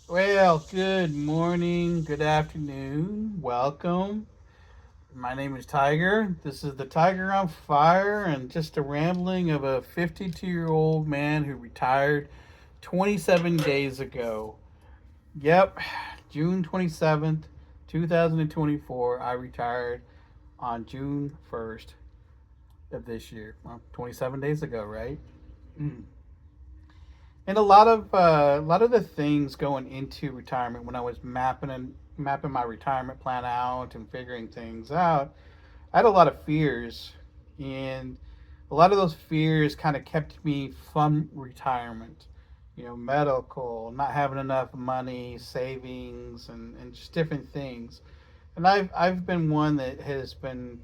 Well, good morning, good afternoon, welcome. My name is Tiger. This is the Tiger on Fire, and just a rambling of a 52-year-old man who retired 27 days ago. Yep, June 27th, 2024, I retired on June 1st of this year. Well, 27 days ago, right? Mm. And a lot of the things going into retirement when I was mapping my retirement plan out and figuring things out, I had a lot of fears, and a lot of those fears kind of kept me from retirement. Medical, not having enough money, savings, and just different things. And I've been one that has been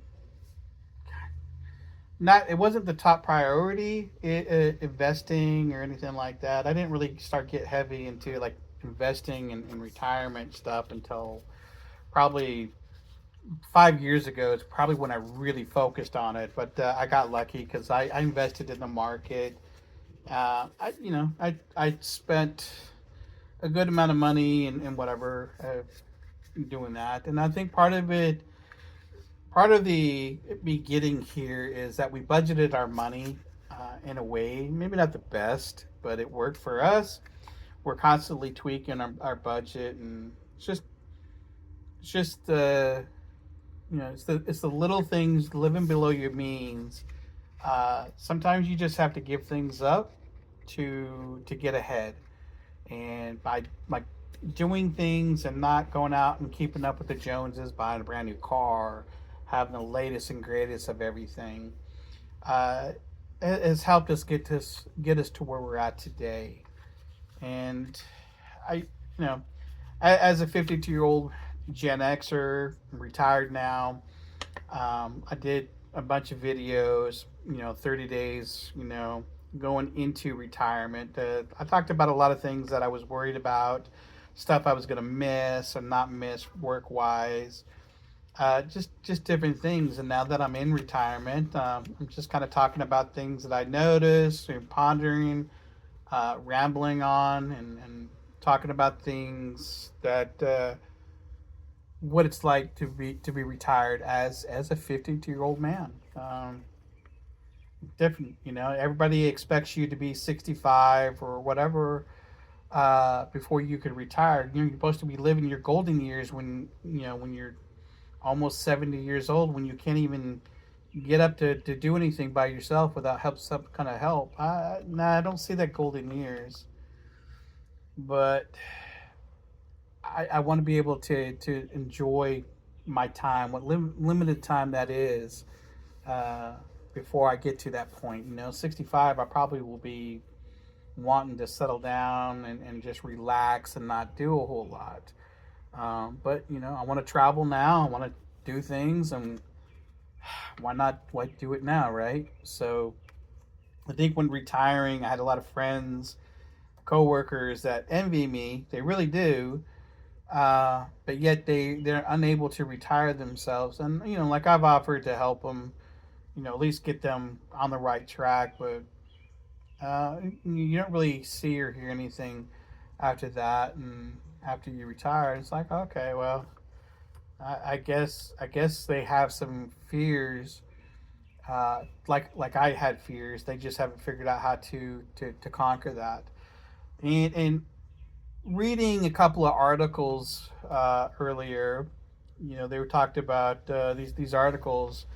not it wasn't the top priority investing or anything like that. I didn't really start get heavy into like investing in retirement stuff until probably 5 years ago. It's probably when I really focused on it, but I got lucky because I invested in the market. I spent a good amount of money and whatever doing that, and I think part of the me getting here is that we budgeted our money in a way, maybe not the best, but it worked for us. We're constantly tweaking our budget, and it's the little things living below your means. Sometimes you just have to give things up to get ahead, and by like doing things and not going out and keeping up with the Joneses, buying a brand new car, having the latest and greatest of everything, uh, has helped us get us to where we're at today. And I, you know, as a 52-year-old Gen Xer, retired now, I did a bunch of videos. 30 days. Going into retirement. I talked about a lot of things that I was worried about, stuff I was going to miss or not miss work wise, just different things. And now that I'm in retirement, I'm just kind of talking about things that I noticed and pondering, rambling on, and talking about things that what it's like to be retired as a 52-year-old man. Different, everybody expects you to be 65 or whatever before you could retire. You're supposed to be living your golden years when you're almost 70 years old, when you can't even get up to do anything by yourself without some kind of help. Nah, I don't see that golden years, but I want to be able to enjoy my time, what limited time that is, uh, before I get to that point. 65, I probably will be wanting to settle down and just relax and not do a whole lot. But I want to travel now. I want to do things, and why not? Why do it now, right? So I think when retiring, I had a lot of friends, coworkers that envy me. They really do, but yet they're unable to retire themselves. And like I've offered to help them, at least get them on the right track. But you don't really see or hear anything after that, and after you retire, it's like, okay, well, I guess they have some fears, like I had fears. They just haven't figured out how to conquer that. And reading a couple of articles earlier, they were talked about these articles.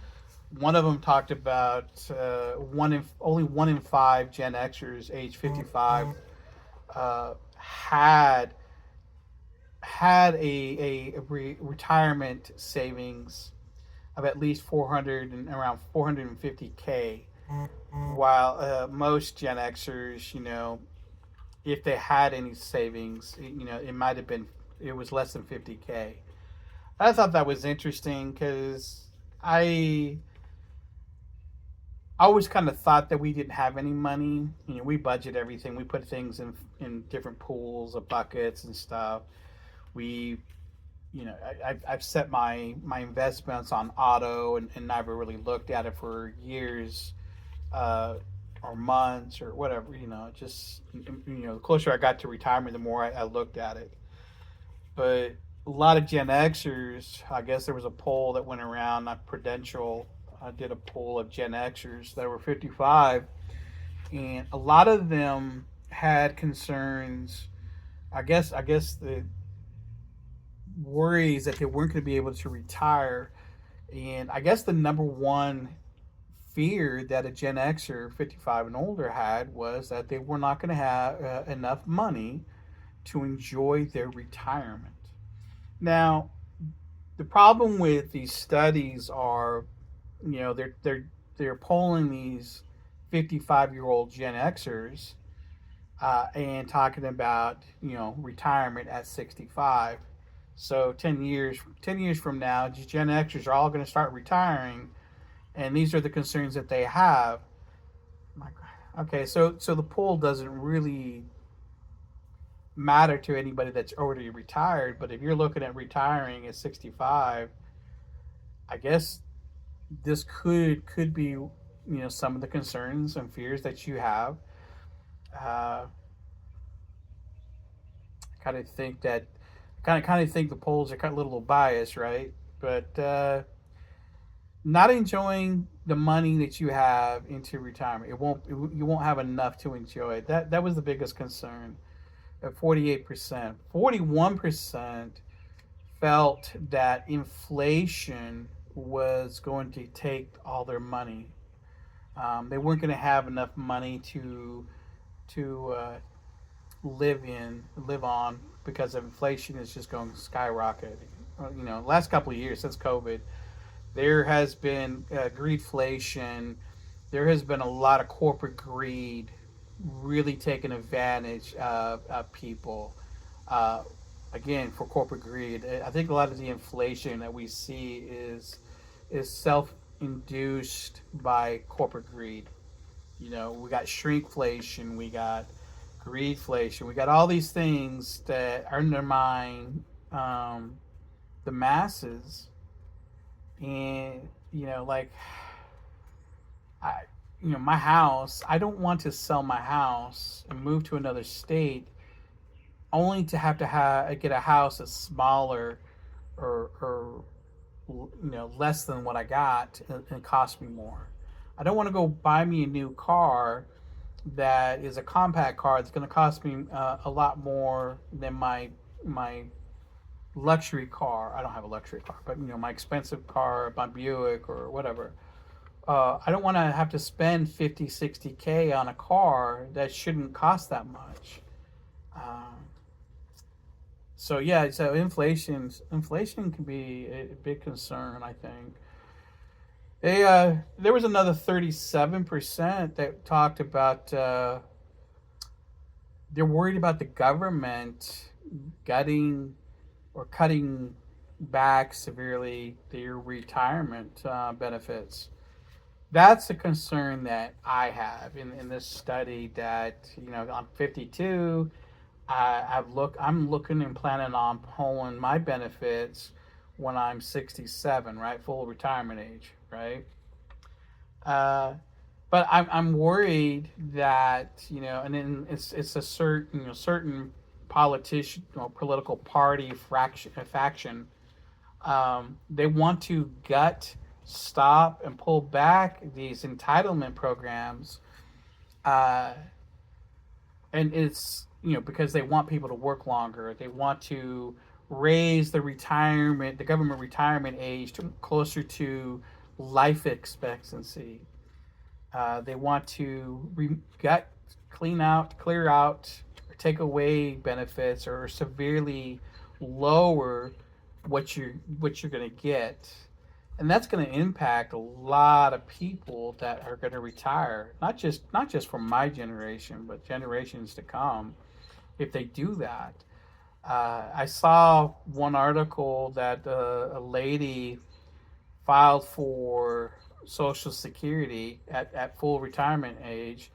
One of them talked about only 1 in 5 Gen Xers age 55 had a retirement savings of at least 400 and around 450K, while most Gen Xers, if they had any savings, it might have been it was less than 50K. I thought that was interesting because I always kind of thought that we didn't have any money. We budget everything. We put things in different pools of buckets and stuff. We I've set my investments on auto, and never really looked at it for years, uh, or months or whatever. Just the closer I got to retirement, the more I looked at it. But a lot of Gen Xers, I guess there was a poll that went around. Not Prudential did a poll of Gen Xers that were 55, and a lot of them had concerns. I guess the worries that they weren't going to be able to retire, and I guess the number one fear that a Gen Xer 55 and older had was that they were not going to have enough money to enjoy their retirement. Now, the problem with these studies are, they're polling these 55-year-old Gen Xers and talking about retirement at 65. So 10 years from now, Gen Xers are all going to start retiring, and these are the concerns that they have. Okay, so the poll doesn't really matter to anybody that's already retired, but if you're looking at retiring at 65, I guess this could be some of the concerns and fears that you have. Uh, kind of think that kind of think the polls are kind of a little biased, right? But not enjoying the money that you have into retirement, you won't have enough to enjoy it. That was the biggest concern. At 48%, 41% felt that inflation was going to take all their money. They weren't going to have enough money to live on because of inflation is just going skyrocketing. Last couple of years since COVID, there has been greedflation. There has been a lot of corporate greed really taking advantage of people. Uh, Again, for corporate greed, I think a lot of the inflation that we see is self-induced by corporate greed. We got shrinkflation, we got greedflation, we got all these things that undermine the masses, and like I, my house. I don't want to sell my house and move to another state only to have get a house that's smaller or less than what I got and cost me more. I don't want to go buy me a new car that is a compact car that's going to cost me a lot more than my luxury car. I don't have a luxury car, but my expensive car, my Buick or whatever. I don't want to have to spend 50, 60K on a car that shouldn't cost that much. Um, so yeah, so inflation can be a big concern. I think there was another 37% that talked about they're worried about the government gutting or cutting back severely their retirement benefits. That's a concern that I have in this study. That I'm 52. I'm looking and planning on pulling my benefits when I'm 67, right, full retirement age, right. Uh, but I'm worried that and then it's a certain politician or political party faction. They want to stop, and pull back these entitlement programs, uh, and it's because they want people to work longer. They want to raise the government retirement age to closer to life expectancy. They want to clear out, or take away benefits, or severely lower what you're going to get, and that's going to impact a lot of people that are going to retire. Not just from my generation, but generations to come. If they do that, I saw one article that a lady filed for Social Security at full retirement age,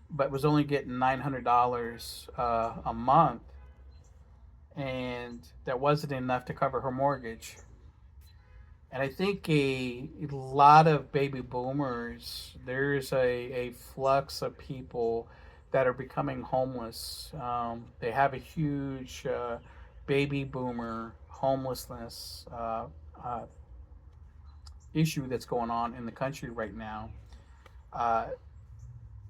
but was only getting $900 a month, and that wasn't enough to cover her mortgage. And I think a lot of baby boomers, there's a flux of people that are becoming homeless. They have a huge baby boomer homelessness uh, issue that's going on in the country right now. Uh,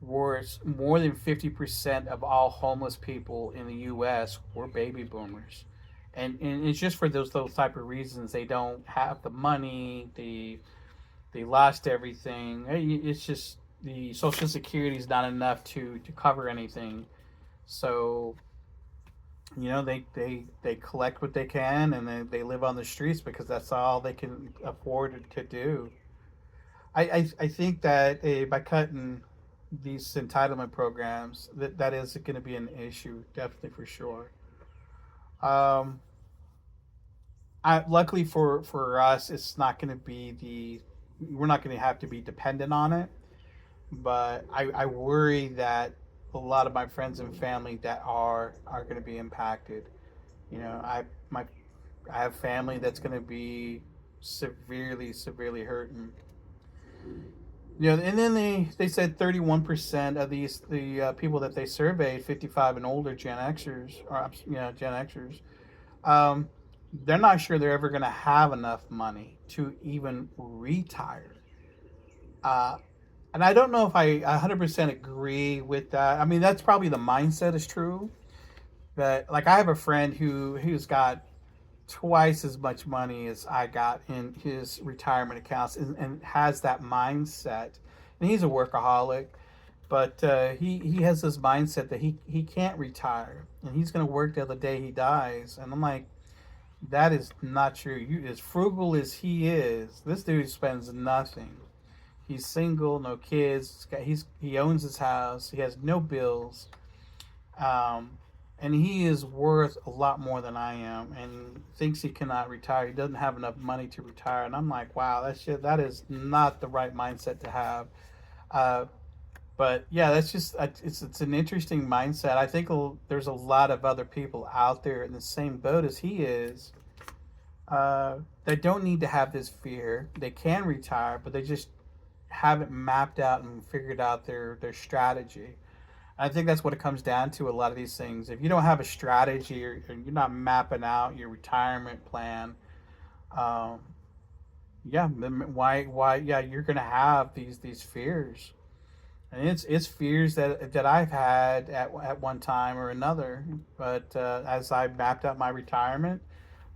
where more than 50% of all homeless people in the U.S. were baby boomers. And it's just for those type of reasons. They don't have the money. They lost everything. It's just the Social Security is not enough to cover anything. So they collect what they can, and they live on the streets because that's all they can afford to do. I think that by cutting these entitlement programs, that is going to be an issue, definitely for sure. Um, luckily for us, it's not going to be we're not going to have to be dependent on it. But I worry that a lot of my friends and family that are going to be impacted. You know, my I have family that's going to be severely hurting. You know, and then they said 31% of the people that they surveyed, 55 and older Gen Xers, or Gen Xers, um, they're not sure they're ever going to have enough money to even retire. Uh, and I don't know if I 100% agree with that. I mean, that's probably the mindset is true. But like, I have a friend who's got twice as much money as I got in his retirement accounts, and has that mindset. And he's a workaholic, but he has this mindset that he can't retire, and he's going to work till the day he dies. And I'm like, that is not true. You, as frugal as he is, this dude spends nothing. He's single, no kids. He owns his house. He has no bills, um, and he is worth a lot more than I am. And thinks he cannot retire. He doesn't have enough money to retire. And I'm like, wow, that is not the right mindset to have. Uh, but yeah, that's just it's an interesting mindset. I think there's a lot of other people out there in the same boat as he is. They don't need to have this fear. They can retire, but they just haven't mapped out and figured out their strategy. I think that's what it comes down to. A lot of these things, if you don't have a strategy, or you're not mapping out your retirement plan, um, yeah, why yeah, you're gonna have these fears. And it's fears that I've had at one time or another. But as I mapped out my retirement,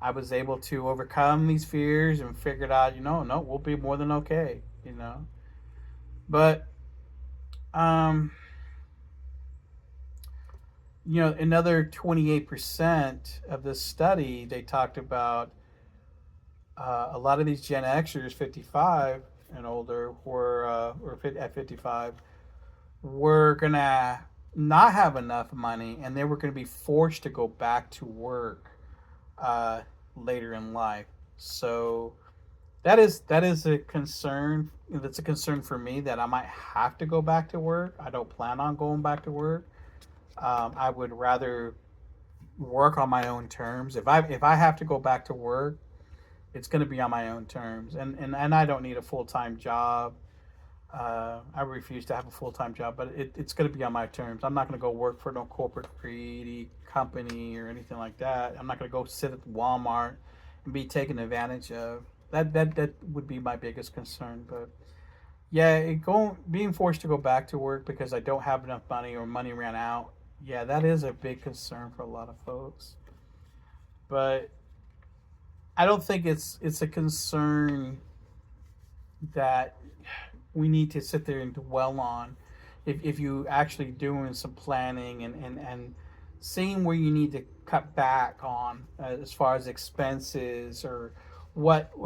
I was able to overcome these fears and figured out, no, we'll be more than okay. But um, another 28% of this study, they talked about a lot of these Gen Xers, 55 and older, or at 55, were gonna not have enough money, and they were gonna be forced to go back to work uh, later in life. So that is a concern. That's a concern for me, that I might have to go back to work. I don't plan on going back to work. I would rather work on my own terms. If I have to go back to work, it's going to be on my own terms, and I don't need a full time job. I refuse to have a full time job, but it's going to be on my terms. I'm not going to go work for no corporate greedy company or anything like that. I'm not going to go sit at Walmart and be taken advantage of. That would be my biggest concern. But yeah, being forced to go back to work because I don't have enough money, or money ran out. Yeah, that is a big concern for a lot of folks. But I don't think it's a concern that we need to sit there and dwell on. If you actually doing some planning, and seeing where you need to cut back on, as far as expenses, or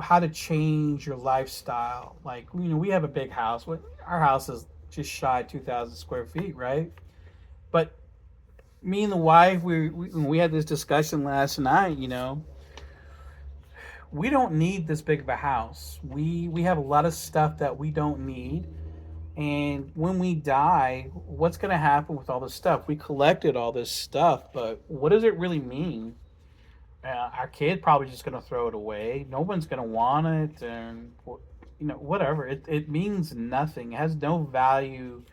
how to change your lifestyle. Like, we have a big house. Our house is just shy of 2,000 square feet, right? But me and the wife, we had this discussion last night. We don't need this big of a house. We have a lot of stuff that we don't need. And when we die, what's going to happen with all this stuff? We collected all this stuff, but what does it really mean? our kid probably just going to throw it away. No one's going to want it, and whatever. It means nothing. It has no value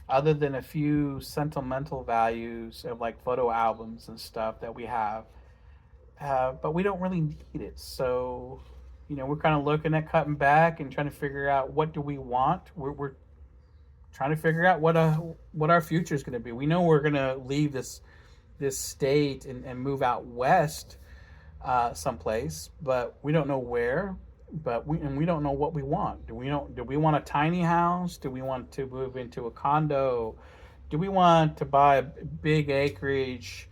other than a few sentimental values of like photo albums and stuff that we have. But we don't really need it. So, we're kind of looking at cutting back and trying to figure out what do we want. We're trying to figure out what our future is going to be. We know we're going to leave this state and move out west someplace, but we don't know where. But we don't know what we want. Do we want a tiny house? Do we want to move into a condo? Do we want to buy a big acreage?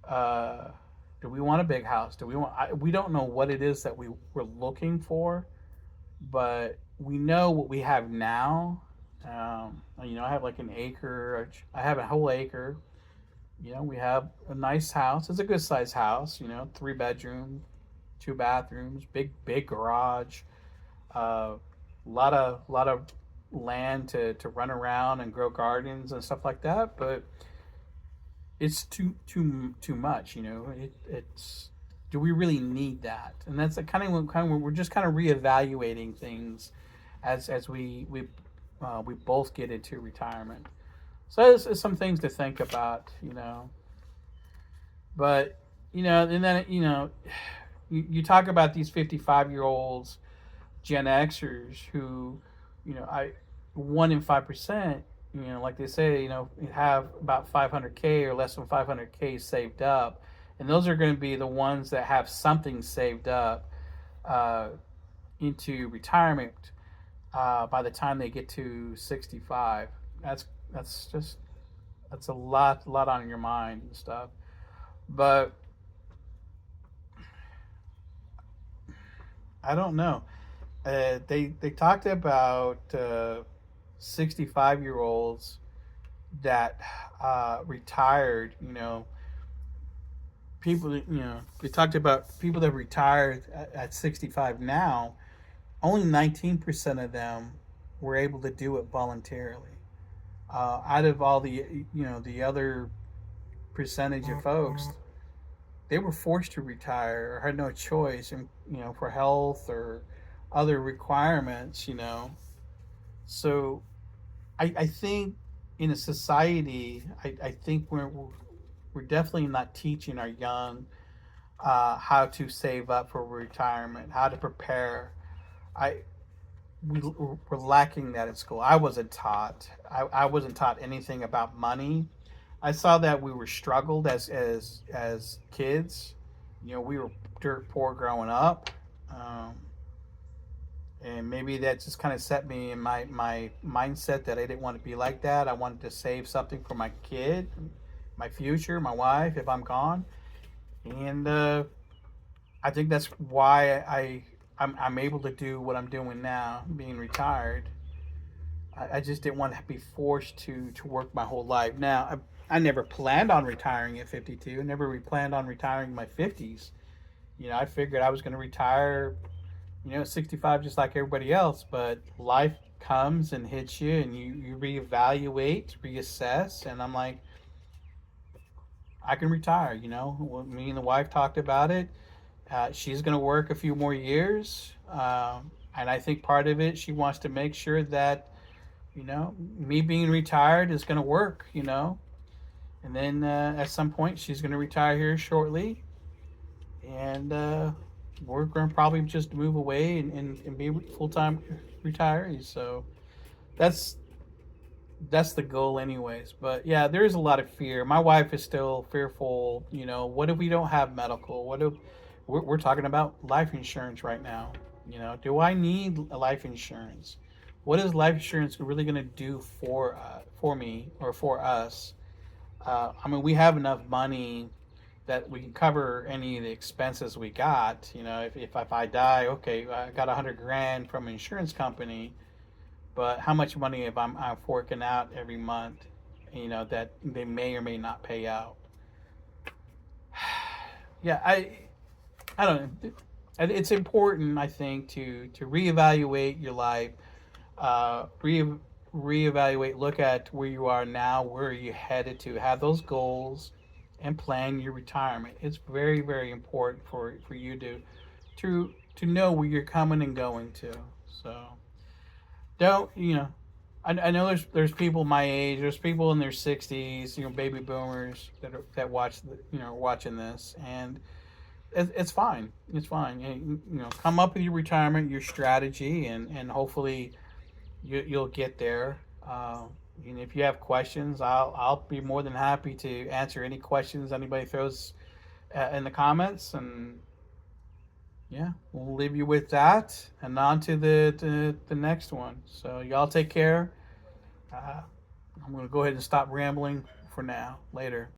Uh, do we want a big house? We don't know what it is that we're looking for, but we know what we have now. I have like an acre. I have a whole acre. We have a nice house. It's a good sized house. 3 bedroom, 2 bathrooms, big garage, a lot of land to run around and grow gardens and stuff like that. But it's too much. It's do we really need that? And that's the kind of we're just kind of reevaluating things as we both get into retirement. So it's some things to think about. But and then you talk about these 55-year-olds, Gen Xers who, I 1 in 5%, like they say, have about 500K or less than 500K saved up, and those are going to be the ones that have something saved up uh, into retirement by the time they get to 65. That's just that's a lot on your mind and stuff. But I don't know. They talked about 65-year-olds that retired. People. They talked about people that retired at 65 now. Only 19% of them were able to do it voluntarily. Out of all the other percentage of folks, they were forced to retire or had no choice, and for health or other requirements. So I think in a society, I think we're definitely not teaching our young how to save up for retirement, how to prepare. I we're lacking that in school. I wasn't taught. I wasn't taught anything about money. I saw that we were struggled as kids. We were dirt poor growing up, and maybe that just kind of set me in my mindset that I didn't want to be like that. I wanted to save something for my kid, my future, my wife if I'm gone, and I think that's why I'm able to do what I'm doing now, being retired. I just didn't want to be forced to work my whole life. Now, I never planned on retiring at 52. I never planned on retiring in my 50s. I figured I was going to retire, at 65 just like everybody else. But life comes and hits you, and you reevaluate, reassess. And I'm like, I can retire. Me and the wife talked about it. She's going to work a few more years. And I think part of it, she wants to make sure that, me being retired is going to work. And then at some point, she's going to retire here shortly. And we're going to probably just move away and be full time retirees. So that's that's the goal anyways. But yeah, there is a lot of fear. My wife is still fearful. What if we don't have medical? What if we're talking about life insurance right now? Do I need a life insurance? What is life insurance really going to do for me or for us? I mean, we have enough money that we can cover any of the expenses we got. If I die, okay, I got 100 grand from an insurance company, but how much money if I'm forking out every month, that they may or may not pay out. Yeah, I don't know. It's important, I think, to reevaluate your life, uh, re reevaluate, look at where you are now, where are you headed to, have those goals, and plan your retirement. It's very, very important for you to know where you're coming and going to. So don't, I know there's people my age, there's people in their 60s, baby boomers that watch watching this, and it's fine. It's fine. Come up with your retirement, your strategy, and hopefully you'll get there. And if you have questions, I'll be more than happy to answer any questions anybody throws in the comments. And yeah, we'll leave you with that, and on to the next one. So y'all take care. I'm gonna go ahead and stop rambling for now. Later.